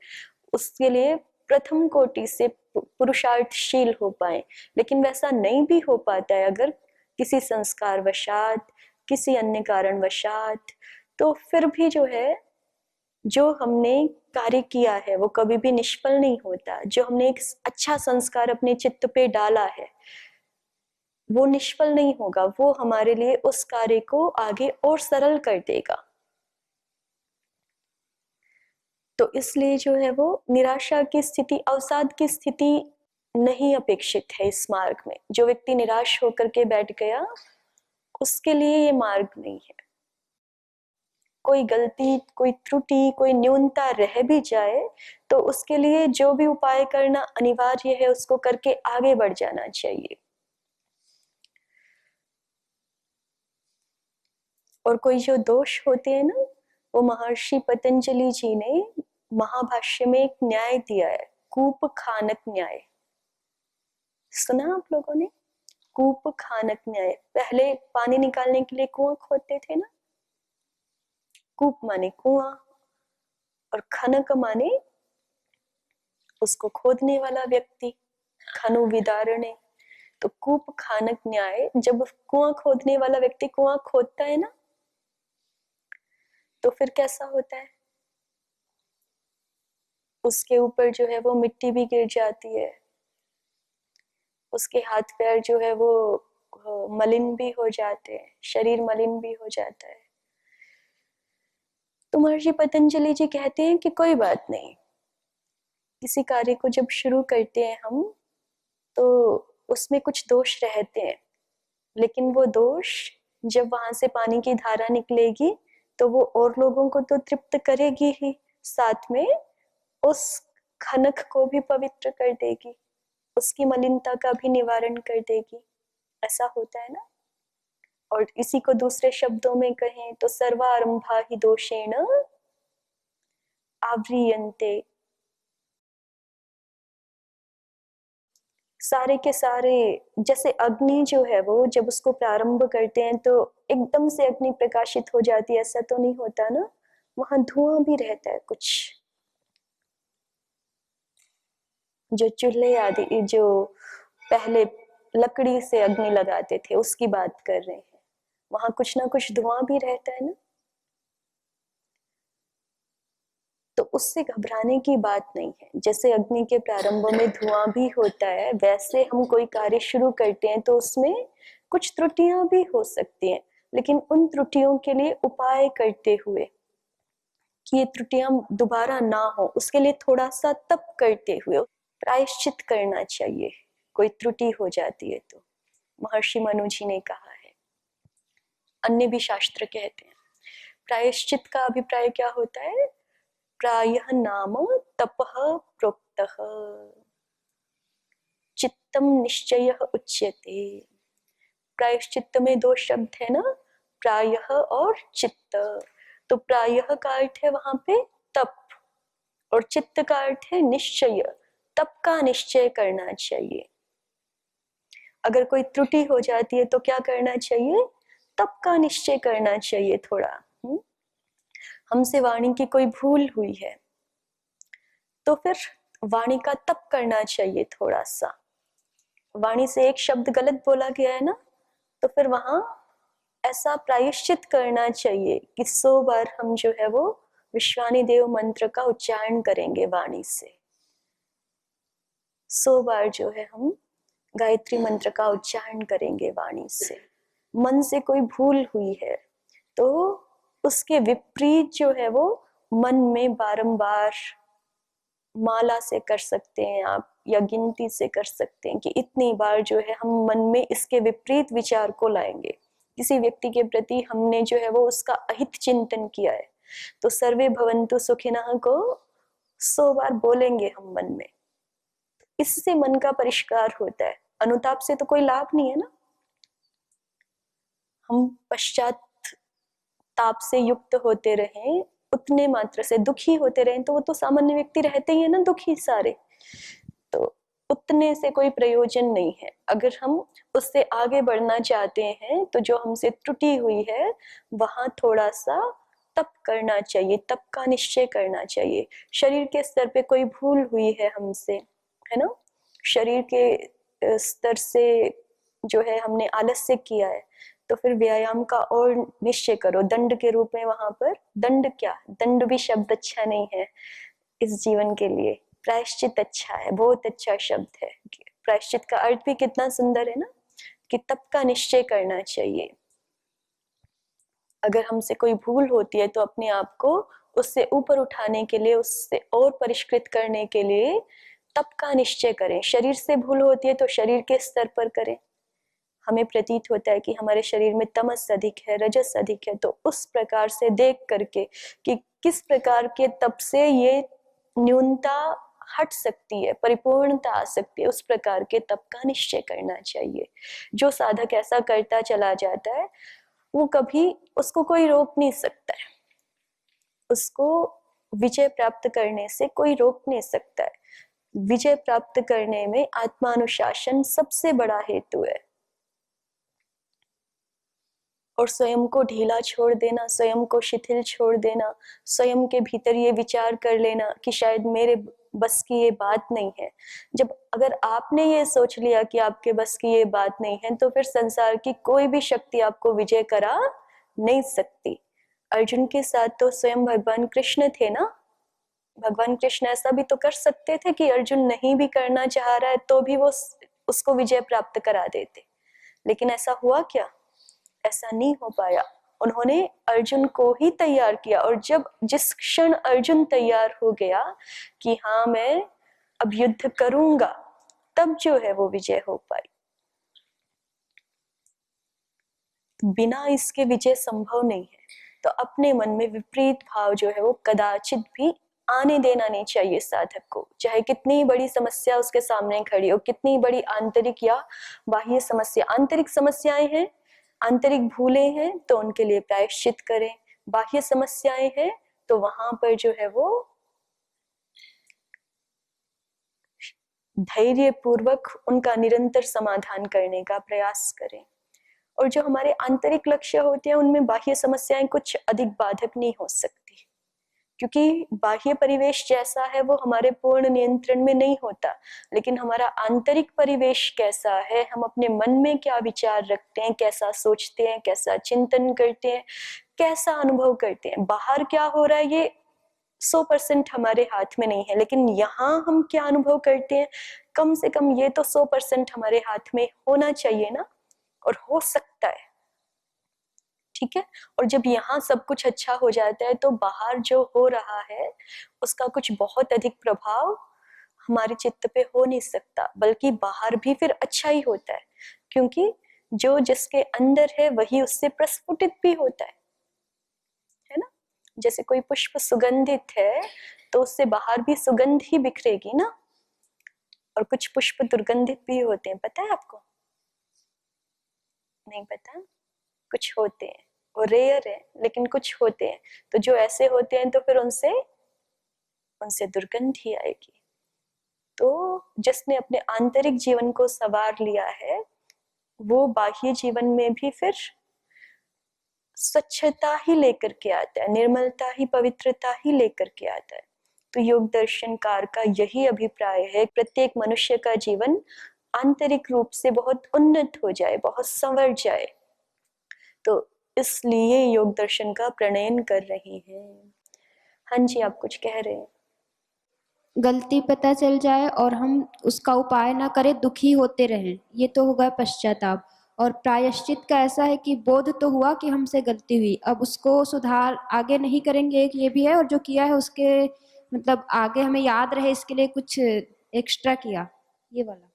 उसके लिए प्रथम कोटि से पुरुषार्थशील हो पाए। लेकिन वैसा नहीं भी हो पाता है अगर किसी संस्कार वशात, किसी अन्य कारण वशात, तो फिर भी जो है, जो हमने कार्य किया है वो कभी भी निष्फल नहीं होता। जो हमने एक अच्छा संस्कार अपने चित्त पे डाला है वो निष्फल नहीं होगा, वो हमारे लिए उस कार्य को आगे और सरल कर देगा। तो इसलिए जो है वो निराशा की स्थिति, अवसाद की स्थिति नहीं अपेक्षित है इस मार्ग में। जो व्यक्ति निराश होकर के बैठ गया उसके लिए ये मार्ग नहीं है। कोई गलती, कोई त्रुटि, कोई न्यूनता रह भी जाए तो उसके लिए जो भी उपाय करना अनिवार्य है उसको करके आगे बढ़ जाना चाहिए। और कोई जो दोष होते हैं ना, वो महर्षि पतंजलि जी ने महाभाष्य में एक न्याय दिया है, कूप खानक न्याय। सुना आप लोगों ने? कूप खानक न्याय। पहले पानी निकालने के लिए कुआं खोदते थे ना, कूप माने कुआं और खनक माने उसको खोदने वाला व्यक्ति, खनु विदारणे। तो कूप खानक न्याय, जब कुआं खोदने वाला व्यक्ति कुआं खोदता है ना तो फिर कैसा होता है, उसके ऊपर जो है वो मिट्टी भी गिर जाती है, उसके हाथ पैर जो है वो मलिन भी हो जाते हैं, शरीर मलिन भी हो जाता है। तो महर्षि पतंजलि जी कहते हैं कि कोई बात नहीं, किसी कार्य को जब शुरू करते हैं हम तो उसमें कुछ दोष रहते हैं, लेकिन वो दोष जब वहां से पानी की धारा निकलेगी तो वो और लोगों को तो तृप्त करेगी ही, साथ में उस खनक को भी पवित्र कर देगी, उसकी मलिनता का भी निवारण कर देगी। ऐसा होता है ना। और इसी को दूसरे शब्दों में कहें तो सर्वारंभा ही दोषेण आव्रियन्ते। सारे के सारे, जैसे अग्नि जो है वो जब उसको प्रारंभ करते हैं तो एकदम से अग्नि प्रकाशित हो जाती है, ऐसा तो नहीं होता ना, वहां धुआं भी रहता है कुछ। जो चूल्हे आदि जो पहले लकड़ी से अग्नि लगाते थे उसकी बात कर रहे हैं, वहां कुछ ना कुछ धुआं भी रहता है ना। तो उससे घबराने की बात नहीं है। जैसे अग्नि के प्रारंभ में धुआं भी होता है, वैसे हम कोई कार्य शुरू करते हैं तो उसमें कुछ त्रुटियां भी हो सकती हैं, लेकिन उन त्रुटियों के लिए उपाय करते हुए कि ये त्रुटियां दोबारा ना हो, उसके लिए थोड़ा सा तप करते हुए प्रायश्चित करना चाहिए। कोई त्रुटि हो जाती है तो महर्षि मनु जी ने कहा है, अन्य भी शास्त्र कहते हैं। प्रायश्चित का अभिप्राय क्या होता है? प्रायः नाम तपः प्रोक्तः चित्तम निश्चयः उच्यते। प्रायश्चित्त में दो शब्द है ना, प्रायः और चित्त। तो प्रायः का अर्थ है वहां पे तप और चित्त का अर्थ है निश्चय। तप का निश्चय करना चाहिए। अगर कोई त्रुटि हो जाती है तो क्या करना चाहिए? तप का निश्चय करना चाहिए थोड़ा। हमसे वाणी की कोई भूल हुई है तो फिर वाणी का तप करना चाहिए थोड़ा सा। वाणी से एक शब्द गलत बोला गया है ना, तो फिर वहां ऐसा प्रायश्चित करना चाहिए कि 100 बार हम जो है वो विश्वानी देव मंत्र का उच्चारण करेंगे वाणी से। 100 बार जो है हम गायत्री मंत्र का उच्चारण करेंगे वाणी से। मन से कोई भूल हुई है तो उसके विपरीत जो है वो मन में बारंबार माला से कर सकते हैं आप, या गिनती से कर सकते हैं कि इतनी बार जो है हम मन में इसके विपरीत विचार को लाएंगे। किसी व्यक्ति के प्रति हमने जो है वो उसका अहित चिंतन किया है तो सर्वे भवन्तु सुखिनः को 100 बार बोलेंगे हम मन में। इससे मन का परिष्कार होता है। अनुताप से तो कोई लाभ नहीं है ना। हम पश्चात ताप से युक्त होते रहें, उतने मात्र से दुखी होते रहें तो वो तो सामान्य व्यक्ति रहते ही है ना दुखी सारे। तो उतने से कोई प्रयोजन नहीं है। अगर हम उससे आगे बढ़ना चाहते हैं तो जो हमसे त्रुटि हुई है वहां थोड़ा सा तप करना चाहिए, तप का निश्चय करना चाहिए। शरीर के स्तर पे कोई भूल हुई है हमसे, है ना, शरीर के स्तर से जो है हमने आलस्य किया है, तो फिर व्यायाम का और निश्चय करो दंड के रूप में। वहां पर दंड क्या, दंड भी शब्द अच्छा नहीं है इस जीवन के लिए, प्रायश्चित अच्छा है, बहुत अच्छा शब्द है। प्रायश्चित का अर्थ भी कितना सुंदर है ना, कि तप का निश्चय करना चाहिए। अगर हमसे कोई भूल होती है तो अपने आप को उससे ऊपर उठाने के लिए, उससे और परिष्कृत करने के लिए तप का निश्चय करें। शरीर से भूल होती है तो शरीर के स्तर पर करें। हमें प्रतीत होता है कि हमारे शरीर में तमस अधिक है, रजस अधिक है, तो उस प्रकार से देख करके कि किस प्रकार के तप से ये न्यूनता हट सकती है, परिपूर्णता आ सकती है, उस प्रकार के तप का निश्चय करना चाहिए। जो साधक ऐसा करता चला जाता है वो कभी, उसको कोई रोक नहीं सकता है, उसको विजय प्राप्त करने से कोई रोक नहीं सकता है। विजय प्राप्त करने में आत्मानुशासन सबसे बड़ा हेतु है। और स्वयं को ढीला छोड़ देना, स्वयं को शिथिल छोड़ देना, स्वयं के भीतर ये विचार कर लेना कि शायद मेरे बस की ये बात नहीं है। जब अगर आपने ये सोच लिया कि आपके बस की ये बात नहीं है तो फिर संसार की कोई भी शक्ति आपको विजय करा नहीं सकती। अर्जुन के साथ तो स्वयं भगवान कृष्ण थे ना। भगवान कृष्ण ऐसा भी तो कर सकते थे कि अर्जुन नहीं भी करना चाह रहा है तो भी वो उसको विजय प्राप्त करा देते, लेकिन ऐसा हुआ क्या? ऐसा नहीं हो पाया। उन्होंने अर्जुन को ही तैयार किया, और जब जिस क्षण अर्जुन तैयार हो गया कि हाँ मैं अब युद्ध करूंगा, तब जो है वो विजय हो पाई। बिना इसके विजय संभव नहीं है। तो अपने मन में विपरीत भाव जो है वो कदाचित भी आने देना नहीं चाहिए साधक को। चाहे कितनी बड़ी समस्या उसके सामने खड़ी हो, कितनी बड़ी आंतरिक या बाह्य समस्या, आंतरिक समस्याएं हैं, आंतरिक भूलें हैं तो उनके लिए प्रायश्चित करें, बाह्य समस्याएं हैं तो वहां पर जो है वो धैर्य पूर्वक उनका निरंतर समाधान करने का प्रयास करें। और जो हमारे आंतरिक लक्ष्य होते हैं उनमें बाह्य समस्याएं कुछ अधिक बाधक नहीं हो सकती, क्योंकि बाह्य परिवेश जैसा है वो हमारे पूर्ण नियंत्रण में नहीं होता, लेकिन हमारा आंतरिक परिवेश कैसा है, हम अपने मन में क्या विचार रखते हैं, कैसा सोचते हैं, कैसा चिंतन करते हैं, कैसा अनुभव करते हैं, बाहर क्या हो रहा है ये 100% हमारे हाथ में नहीं है, लेकिन यहाँ हम क्या अनुभव करते हैं कम से कम ये तो 100% हमारे हाथ में होना चाहिए ना, और हो सकता है। ठीक है। और जब यहाँ सब कुछ अच्छा हो जाता है तो बाहर जो हो रहा है उसका कुछ बहुत अधिक प्रभाव हमारे चित्त पे हो नहीं सकता, बल्कि बाहर भी फिर अच्छा ही होता है, क्योंकि जो जिसके अंदर है वही उससे प्रस्फुटित भी होता है ना। जैसे कोई पुष्प सुगंधित है तो उससे बाहर भी सुगंध ही बिखरेगी ना। और कुछ पुष्प दुर्गंधित भी होते हैं, पता है आपको? नहीं पता? कुछ होते हैं, वो रेयर है लेकिन कुछ होते हैं, तो जो ऐसे होते हैं तो फिर उनसे उनसे दुर्गंध ही आएगी। तो जिसने अपने आंतरिक जीवन को संवार लिया है वो बाह्य जीवन में भी फिर स्वच्छता ही लेकर के आता है, निर्मलता ही, पवित्रता ही लेकर के आता है। तो योग दर्शनकार का यही अभिप्राय है, प्रत्येक मनुष्य का जीवन आंतरिक रूप से बहुत उन्नत हो जाए, बहुत संवर जाए। तो इसलिए योग दर्शन का प्रणयन कर रहे हैं। हाँ जी, आप कुछ कह रहे हैं? गलती पता चल जाए और हम उसका उपाय ना करें, दुखी होते रहें, ये तो होगा पश्चाताप। और प्रायश्चित का ऐसा है कि बोध तो हुआ कि हमसे गलती हुई, अब उसको सुधार आगे नहीं करेंगे, एक ये भी है, और जो किया है उसके मतलब आगे हमें याद रहे इसके लिए कुछ एक्स्ट्रा किया, ये वाला।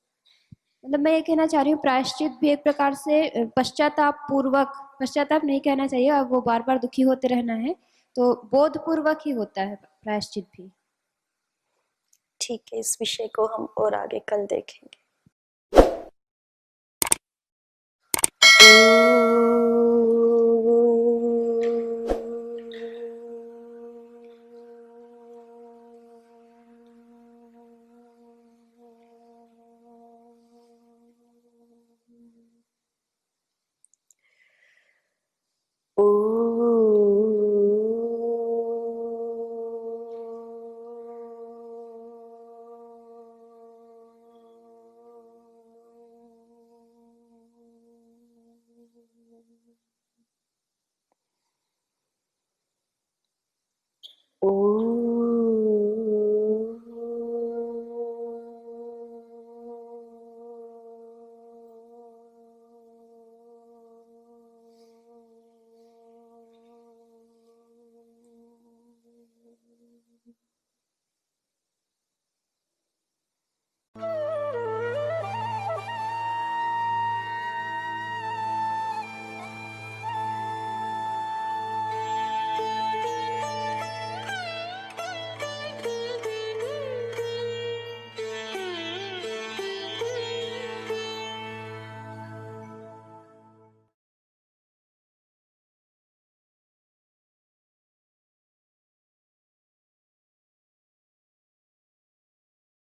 मतलब मैं ये कहना चाह रही हूँ प्रायश्चित भी एक प्रकार से पश्चाताप पूर्वक, पश्चाताप नहीं कहना चाहिए, अब वो बार बार दुखी होते रहना है, तो बोध पूर्वक ही होता है प्रायश्चित भी। ठीक है, इस विषय को हम और आगे कल देखेंगे।